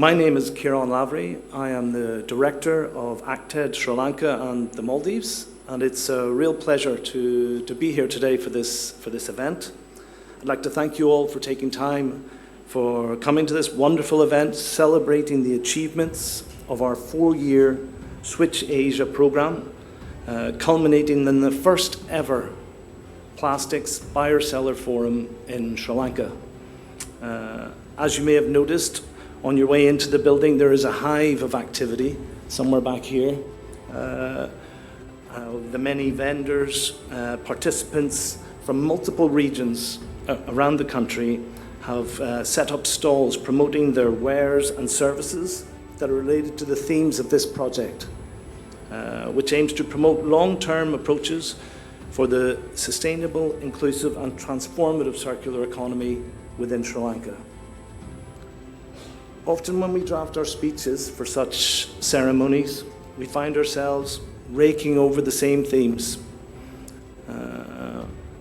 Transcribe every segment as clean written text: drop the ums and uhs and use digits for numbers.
My name is Kieran Lavery. I am the Director of ACTED Sri Lanka and the Maldives, and it's a real pleasure to be here today for this event. I'd like to thank you all for taking time for coming to this wonderful event, celebrating the achievements of our 4-year Switch Asia program, culminating in the first ever Plastics Buyer-Seller Forum in Sri Lanka. As you may have noticed, on your way into the building, there is a hive of activity somewhere back here. The many vendors, participants from multiple regions around the country have set up stalls promoting their wares and services that are related to the themes of this project, which aims to promote long-term approaches for the sustainable, inclusive and transformative circular economy within Sri Lanka. Often when we draft our speeches for such ceremonies, we find ourselves raking over the same themes.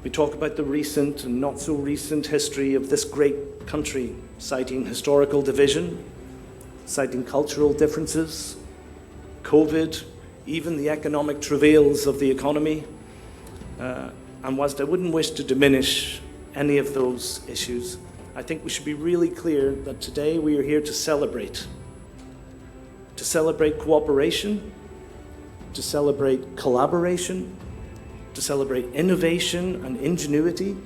We talk about the recent and not so recent history of this great country, citing historical division, citing cultural differences, COVID, even the economic travails of the economy. And whilst I wouldn't wish to diminish any of those issues, I think we should be really clear that today we are here to celebrate cooperation, to celebrate collaboration, to celebrate innovation and ingenuity,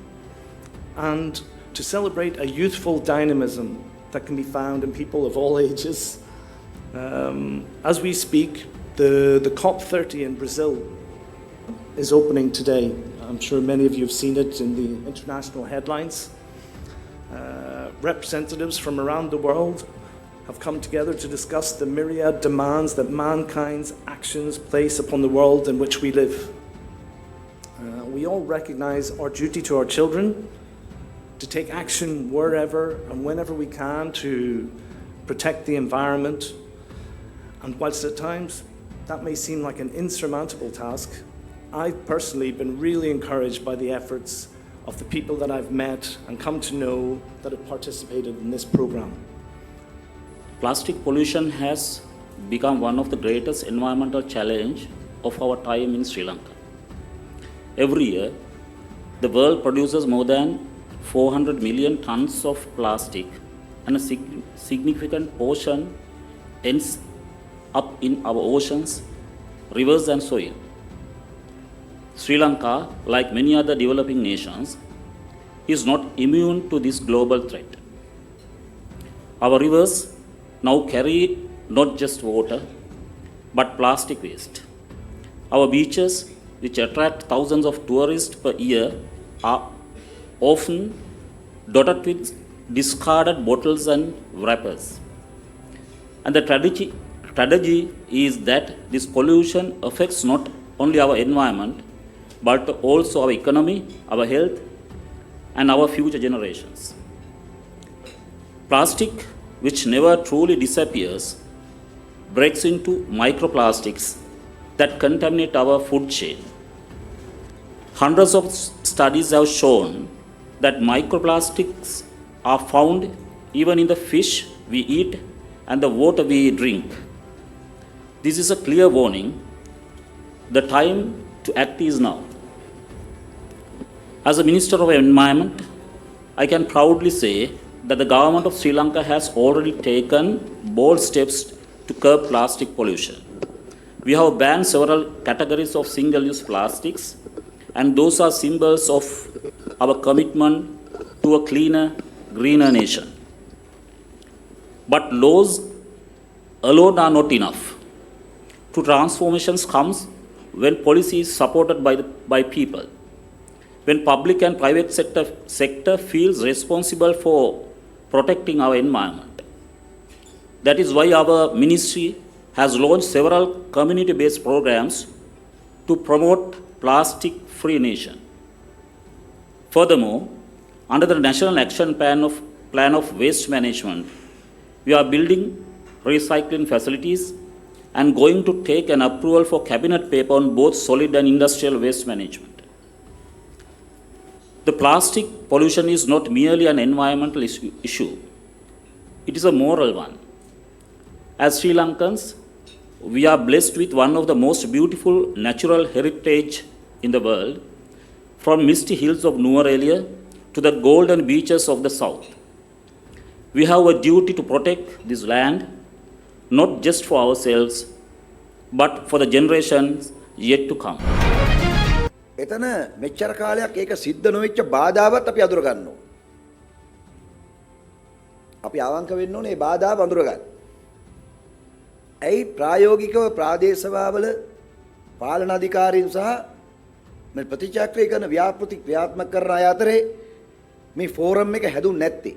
and to celebrate a youthful dynamism that can be found in people of all ages. As we speak, the COP30 in Brazil is opening today. I'm sure many of you have seen it in the international headlines. Representatives from around the world have come together to discuss the myriad demands that mankind's actions place upon the world in which we live. We all recognize our duty to our children to take action wherever and whenever we can to protect the environment. And whilst at times that may seem like an insurmountable task, I've personally been really encouraged by the efforts of the people that I've met and come to know that have participated in this program. Plastic pollution has become one of the greatest environmental challenges of our time in Sri Lanka. Every year, the world produces more than 400 million tons of plastic, and a significant portion ends up in our oceans, rivers and soil. Sri Lanka, like many other developing nations, is not immune to this global threat. Our rivers now carry not just water, but plastic waste. Our beaches, which attract thousands of tourists per year, are often dotted with discarded bottles and wrappers. And the tragedy is that this pollution affects not only our environment, but also our economy, our health, and our future generations. Plastic, which never truly disappears, breaks into microplastics that contaminate our food chain. Hundreds of studies have shown that microplastics are found even in the fish we eat and the water we drink. This is a clear warning. The time to act is now. As a Minister of Environment, I can proudly say that the government of Sri Lanka has already taken bold steps to curb plastic pollution. We have banned several categories of single-use plastics, and those are symbols of our commitment to a cleaner, greener nation. But laws alone are not enough. True transformations comes when policy is supported by people. When public and private sector feels responsible for protecting our environment. That is why our ministry has launched several community-based programs to promote plastic-free nation. Furthermore, under the National Action Plan of Waste Management, we are building recycling facilities and going to take an approval for cabinet paper on both solid and industrial waste management. The plastic pollution is not merely an environmental issue. It is a moral one. As Sri Lankans, we are blessed with one of the most beautiful natural heritage in the world, from misty hills of Nuwara to the golden beaches of the south. We have a duty to protect this land, not just for ourselves, but for the generations yet to come. එතන මෙච්චර කාලයක් ඒක සිද්ධ නොවෙච්ච බාධාවත් අපි අඳුර ගන්න ඕන. අපි අවංක වෙන්න ඕනේ මේ බාධාව අඳුර ගන්න. ඇයි ප්‍රායෝගිකව ප්‍රාදේශ සභාවල පාලන අධිකාරීන් සහ මේ ප්‍රතිචක්‍රය කරන ව්‍යාපෘති ක්‍රියාත්මක කරන අය අතරේ මේ ෆෝරම් එක හැදුන්නේ නැත්තේ?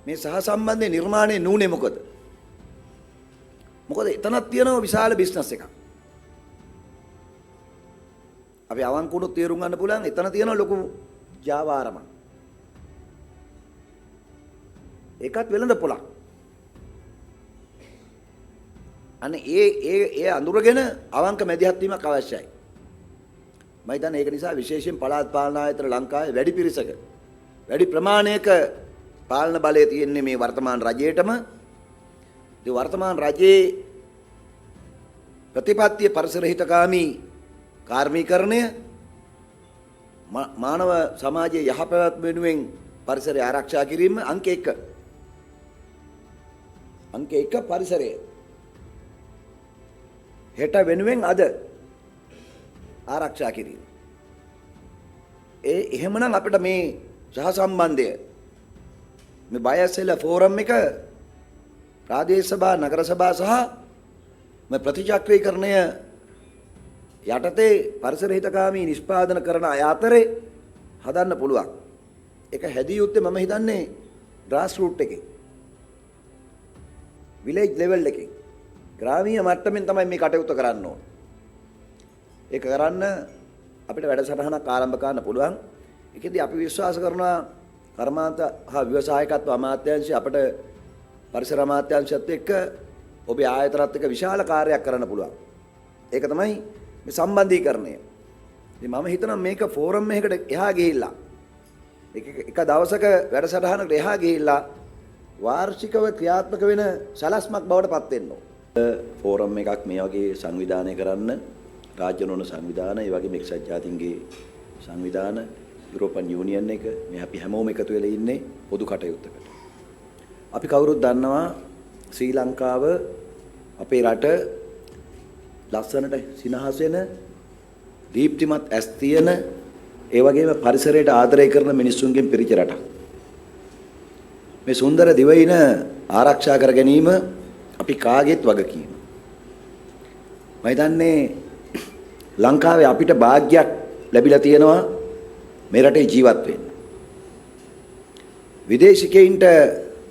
මේ සහසම්බන්ධයේ නිර්මාණය නුනේ මොකද? මොකද එතනක් තියෙනවා විශාල බිස්නස් එකක්. අපි අවංකුණු තේරුම් ගන්න පුළුවන් එතන තියෙන ලොකු ජාවාරම. ඒකත් වෙළඳ පොලක්. අනේ ඒ අඳුරගෙන අවංක මැදිහත් වීමක් අවශ්‍යයි. මම හිතන්නේ ඒක නිසා විශේෂයෙන් පළාත් පාලන ආයතන ලංකාවේ වැඩි පිරිසක වැඩි ප්‍රමාණයක පාලන බලය තියෙන්නේ මේ වර්තමාන රජයේටම. ඒ වර්තමාන රජයේ ප්‍රතිපත්තිය පරිසර හිතකාමී කාර්මීකරණය මානව සමාජයේ යහපැවැත්ම වෙනුවෙන් පරිසරය ආරක්ෂා කිරීම අංක 1. අංක 1 පරිසරය. හෙට වෙනුවෙන් අද ආරක්ෂා කිරීම. එහෙමනම් අපිට මේ සහසම්බන්ධය මේ බයසෙල ෆෝරම් එක ප්‍රාදේශ සභා නගර සභා සහ මේ ප්‍රතිචක්‍රීකරණය යටතේ පරිසර හිතකාමී නිෂ්පාදන කරන අය අතරේ හදන්න පුළුවන්. ඒක හැදිය යුත්තේ මම හිතන්නේ ග්‍රාස් රූට් එකේ. විලේජ් ලෙවල් එකේ. ග්‍රාමීය මට්ටමින් තමයි මේ කටයුත්ත කරන්න ඕන. ඒක කරන්න අපිට වැඩසටහනක් ආරම්භ කරන්න පුළුවන්. ඒකෙදි අපි විශ්වාස කරනවා කර්මාන්ත හා ව්‍යවසායකත්ව අමාත්‍යාංශය අපිට පරිසර අමාත්‍යාංශයත් එක්ක ඔබේ ආයතනත් එක්ක විශාල කාර්යයක් කරන්න පුළුවන්. ඒක තමයි මේ සම්බන්ධීකරණය. ඉතින් මම හිතනවා මේක ෆෝරම් එකකට එහා ගිහිල්ලා එක දවසක වැඩසටහනකට එහා ගිහිල්ලා වාර්ෂිකව ක්‍රියාත්මක වෙන සලස්මක් බවට පත් වෙන්න ඕන. ෆෝරම් එකක් මේ වගේ සංවිධානය කරන්න රාජ්‍ය නොවන සංවිධාන, ඒ වගේම එක්සත් ජාතීන්ගේ සංවිධාන, යුරෝපන් යූනියන් එක මේ අපි හැමෝම එකතු වෙලා ඉන්නේ පොදු කටයුත්තකට. අපි කවුරුත් දන්නවා ශ්‍රී ලංකාව අපේ රට ලස්සනට සිනහස් වෙන දීප්තිමත් ඇස් තියෙන ඒ වගේම පරිසරයට ආදරය කරන මිනිස්සුන්ගෙන් පිරිච්ච රටක්. මේ සුන්දර දිවයින ආරක්ෂා කර ගැනීම අපි කාගේත් වගකීම. මම හිතන්නේ ලංකාවේ අපිට වාග්යක් ලැබිලා තියෙනවා මේ රටේ ජීවත් වෙන්න. විදේශිකයින්ට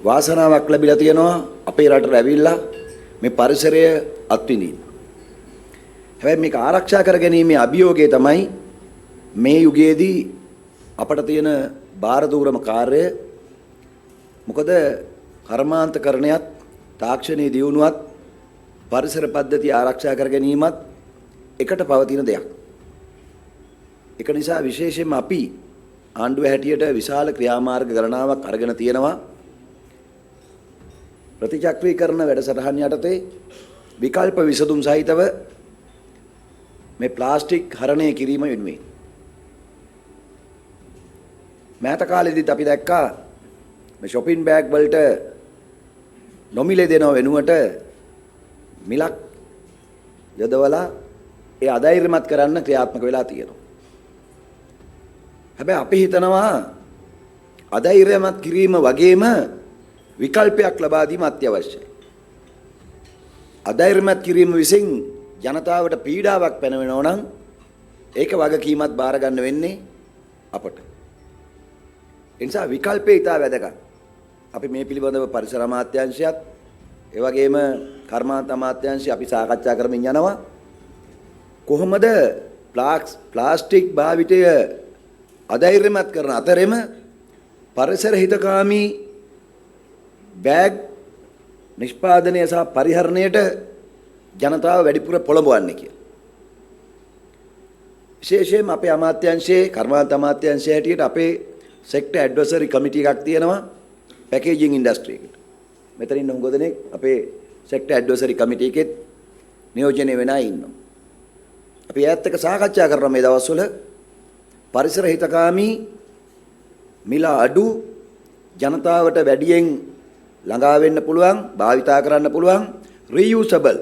වාසනාවක් ලැබිලා තියෙනවා අපේ රටට ඇවිල්ලා මේ පරිසරය අත්විඳින්න. හැබැයි මේක ආරක්ෂා කර ගැනීමේ අභියෝගය තමයි මේ යුගයේදී අපට තියෙන බාරදූරම කාර්යය. මොකද කර්මාන්තකරණයත් තාක්ෂණයේ දියුණුවත් පරිසර පද්ධතිය ආරක්ෂා කර ගැනීමත් එකට පවතින දෙයක්. ඒක නිසා විශේෂයෙන්ම අපි ආණ්ඩුව හැටියට විශාල ක්‍රියාමාර්ග ගණනාවක් අරගෙන තියෙනවා. ප්‍රතිචක්‍රීකරණ වැඩසටහන් යටතේ විකල්ප විසඳුම් සහිතව මේ ප්ලාස්ටික් හරණය කිරීම වෙනුවෙන්. මෑත කාලෙදිත් අපි දැක්කා මේ shopping bag වලට නොමිලේ දෙනව වෙනුවට මිලක් යොදවලා ඒ අධෛර්යමත් කරන්න ක්‍රියාත්මක වෙලා තියෙනවා. හැබැයි අපි හිතනවා අධෛර්යමත් කිරීම වගේම විකල්පයක් ලබා දීම අත්‍යවශ්‍යයි. අධෛර්යමත් කිරීම විසින් ජනතාවට පීඩාවක් පැනවෙනවා නම් ඒක වගකීමත් බාර ගන්න වෙන්නේ අපට. ඒ නිසා විකල්පේ ඉතා වැදගත්. අපි මේ පිළිබඳව පරිසර අමාත්‍යාංශයත් ඒ වගේම කර්මාන්ත අමාත්‍යාංශය අපි සාකච්ඡා කරමින් යනවා. කොහොමද ප්ලාස්ටික් භාවිතය අධෛර්යමත් කරන අතරෙම පරිසර හිතකාමී බෑග් නිෂ්පාදනය සහ පරිහරණයට ජනතාව වැඩිපුර පොළඹවන්නේ කියලා. විශේෂයෙන්ම අපේ අමාත්‍යාංශයේ කර්මාන්ත අමාත්‍යාංශය හැටියට අපේ සෙක්ටර් ඇඩ්වයිසරි කමිටි එකක් තියෙනවා පැකේජිං ඉන්ඩස්ට්‍රි එකට. මෙතන ඉන්න උග දෙනෙක් අපේ සෙක්ටර් ඇඩ්වයිසරි කමිටි එකෙත් නියෝජනය වෙන අය ඉන්නවා. අපි ඈත් එක්ක සාකච්ඡා කරන මේ දවස්වල පරිසර හිතකාමී මිල අඩු ජනතාවට වැඩියෙන් ළඟා වෙන්න පුළුවන්, භාවිතා කරන්න පුළුවන්, reusable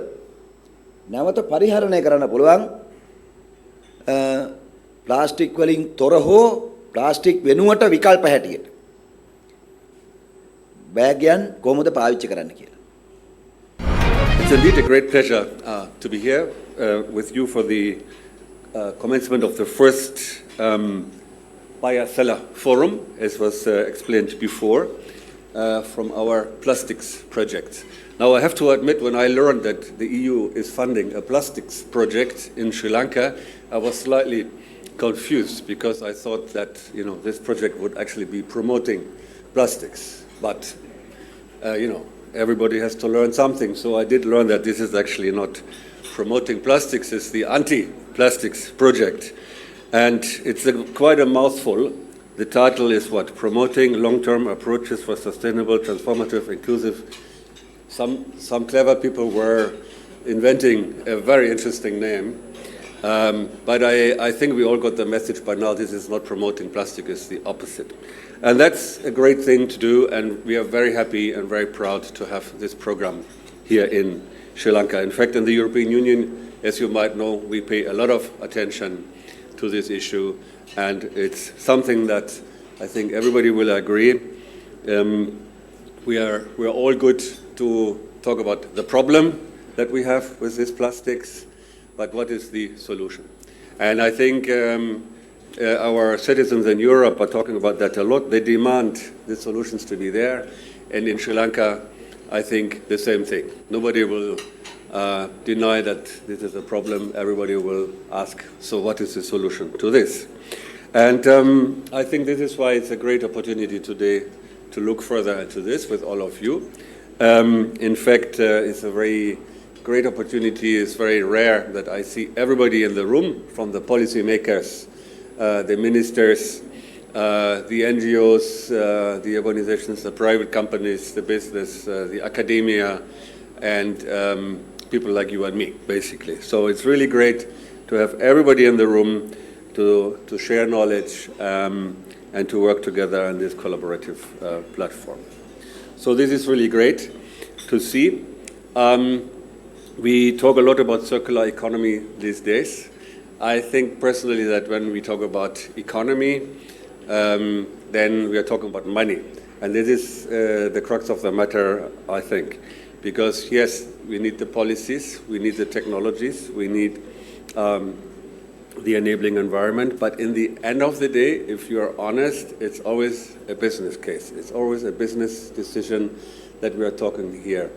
නැවත පරිහරණය කරන්න පුළුවන් ප්ලාස්ටික් වලින් තොර හෝ ප්ලාස්ටික් වෙනුවට විකල්ප හැටියට බෑග්යන් කොහොමද පාවිච්චි කරන්න කියලා. It's indeed a great pleasure to be here with you for the commencement of the first buyer-seller forum, as was explained before, from our plastics project. Now, I have to admit, when I learned that the EU is funding a plastics project in Sri Lanka, I was slightly confused because I thought that this project would actually be promoting plastics. But everybody has to learn something. So I did learn that this is actually not promoting plastics; it's the anti-plastics project, and it's quite a mouthful. The title is what? Promoting long-term approaches for sustainable, transformative, inclusive. Some clever people were inventing a very interesting name. But I think we all got the message by now. This is not promoting plastic, it's the opposite. And that's a great thing to do, and we are very happy and very proud to have this program here in Sri Lanka. In fact, in the European Union, as you might know, we pay a lot of attention to this issue, and it's something that I think everybody will agree. We are all good to talk about the problem that we have with these plastics, but what is the solution? And I think our citizens in Europe are talking about that a lot. They demand the solutions to be there. And in Sri Lanka, I think the same thing. Nobody will deny that this is a problem. Everybody will ask, so what is the solution to this? And I think this is why it's a great opportunity today to look further into this with all of you. In fact, it's a very great opportunity. It's very rare that I see everybody in the room, from the policymakers, the ministers, the NGOs, the organizations, the private companies, the business, the academia, and people like you and me, basically. So it's really great to have everybody in the room to share knowledge and to work together on this collaborative platform. So this is really great to see. We talk a lot about circular economy these days. I think personally that when we talk about economy, then we are talking about money. And this is the crux of the matter, I think. Because yes, we need the policies, we need the technologies, we need the enabling environment. But in the end of the day, if you are honest, it's always a business case. It's always a business decision that we are talking here.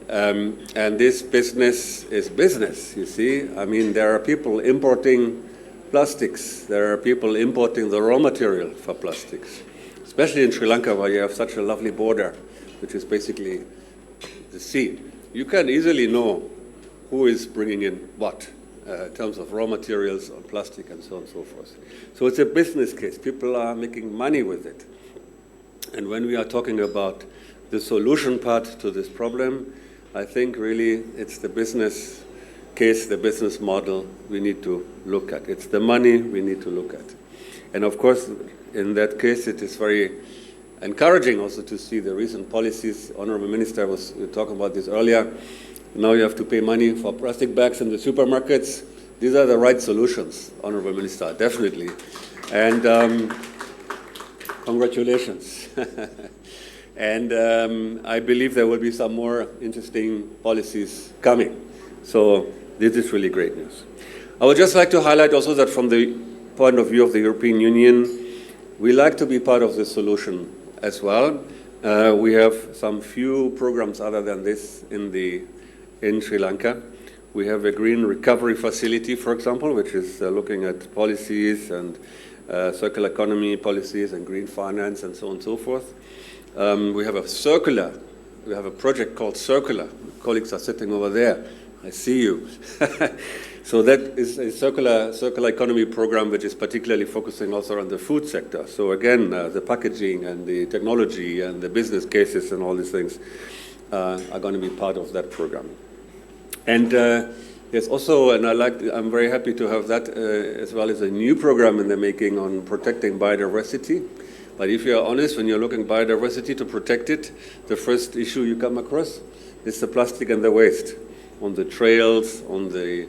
And this business is business, you see. I mean, there are people importing plastics. There are people importing the raw material for plastics, especially in Sri Lanka, where you have such a lovely border, which is basically the sea. You can easily know who is bringing in what in terms of raw materials on plastic and so on and so forth. So it's a business case. People are making money with it. And when we are talking about the solution part to this problem, I think really it's the business case, the business model we need to look at. It's the money we need to look at. And of course, in that case, it is very encouraging also to see the recent policies. Honorable Minister was talking about this earlier. Now you have to pay money for plastic bags in the supermarkets. These are the right solutions, Honorable Minister, definitely. And congratulations. And I believe there will be some more interesting policies coming. So this is really great news. I would just like to highlight also that from the point of view of the European Union, we like to be part of the solution as well. We have some few programs other than this in Sri Lanka. We have a green recovery facility, for example, which is looking at policies and circular economy policies and green finance and so on and so forth. We have a project called Circular. Colleagues are sitting over there. I see you. So that is a circular economy program which is particularly focusing also on the food sector. So again, the packaging and the technology and the business cases and all these things are going to be part of that program. And there's also, and I'm very happy to have that as well as a new program in the making on protecting biodiversity. But if you are honest, when you're looking at biodiversity to protect it, the first issue you come across is the plastic and the waste on the trails, on the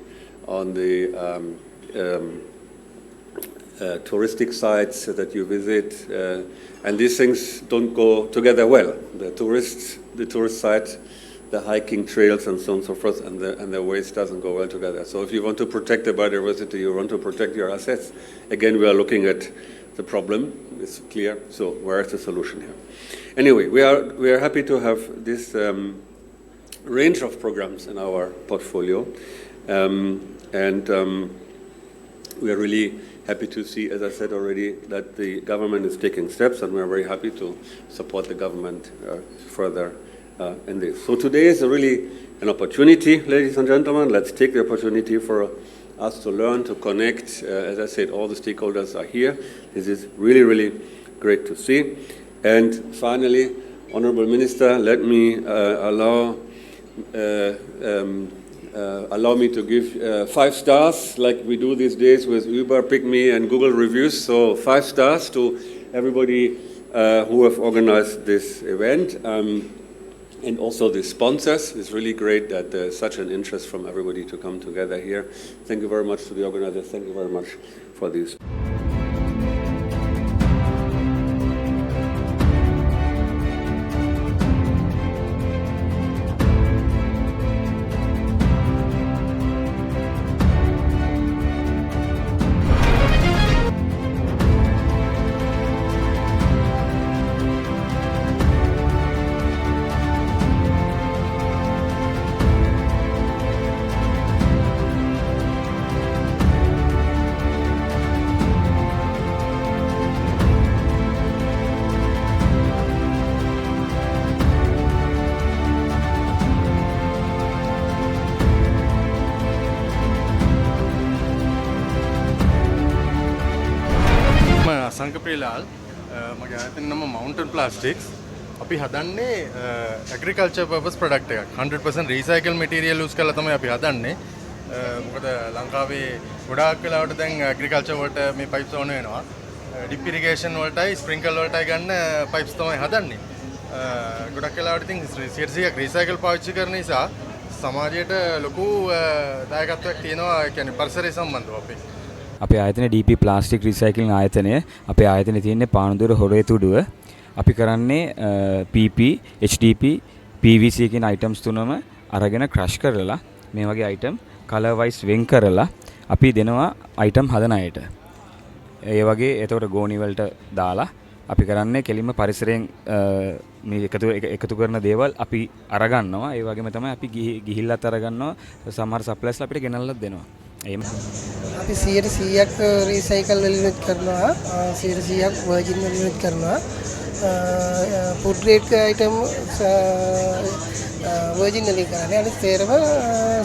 touristic sites that you visit, and these things don't go together well. The tourist site, the hiking trails, and so on and so forth, and the waste doesn't go well together. So if you want to protect the biodiversity, you want to protect your assets. Again, we are looking at the problem. It's clear. So where is the solution here? Anyway, we are happy to have this range of programs in our portfolio, and we are really happy to see, as I said already, that the government is taking steps, and we are very happy to support the government further in this. So today is really an opportunity, ladies and gentlemen. Let's take the opportunity for us to learn, to connect. As I said, all the stakeholders are here. This is really, really great to see. And finally, Honorable Minister, let me allow me to give 5 stars, like we do these days with Uber, Pick Me, and Google reviews. So 5 stars to everybody who have organized this event. And also the sponsors. It's really great that there's such an interest from everybody to come together here. Thank you very much to the organizers. Thank you very much for this. සංකප්‍රියලාල් මගේ ආයතන නම Mountain Plastics. අපි හදන්නේ agriculture purpose product එකක්. 100% recycle material use කරලා තමයි අපි හදන්නේ. මොකද ලංකාවේ ගොඩාක් වෙලාවට දැන් agriculture වලට මේ pipes ඕන වෙනවා. drip irrigation වලටයි sprinkle වලටයි ගන්න pipes තමයි හදන්නේ. ගොඩක් වෙලාවට ඉතින් 100% recycle පාවිච්චි කරන නිසා සමාජයට ලොකු දායකත්වයක් තියෙනවා. ඒ කියන්නේ පරිසරය සම්බන්ධව අපි අපේ ආයතන DP ප්ලාස්ටික් රීසයිකලින් ආයතනය අපේ ආයතනයේ තියෙන්නේ පානදුර හොරේ තුඩුව. අපි කරන්නේ PP, HDP, PVC කියන අයිටම්ස් තුනම අරගෙන ක්‍රෂ් කරලා මේ වගේ අයිටම් කලර් වයිස් වෙන් කරලා අපි දෙනවා අයිටම් හදන අයට. ඒ වගේ එතකොට ගෝණි වලට දාලා අපි කරන්නේ කෙලින්ම පරිසරයෙන් මේ එකතු කරන දේවල් අපි අරගන්නවා. ඒ වගේම තමයි අපි ගිහිල්ලත් අරගන්නවා. සමහර සප්ලයිස්ලා අපිට ගෙනල්ලත් දෙනවා. අපි 100%ක් රීසයිකල් වලින් කරනවා 100%ක් වර්ජින් වලින් කරනවා ෆුඩ් ග්‍රේඩ් අයිටම් වර්ජින් වලින් කරන්නේ අනිත් තේරම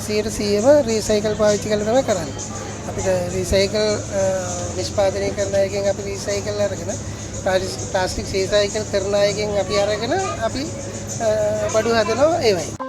100%ම රීසයිකල් පාවිච්චි කරලා තමයි කරන්නේ අපිට රීසයිකල් නිෂ්පාදනය කරන එකෙන් අපි රීසයිකල් අරගෙන ප්ලාස්ටික් රීසයිකල් කරන එකෙන් අපි අරගෙන අපි බඩු හදනවා ඒවයි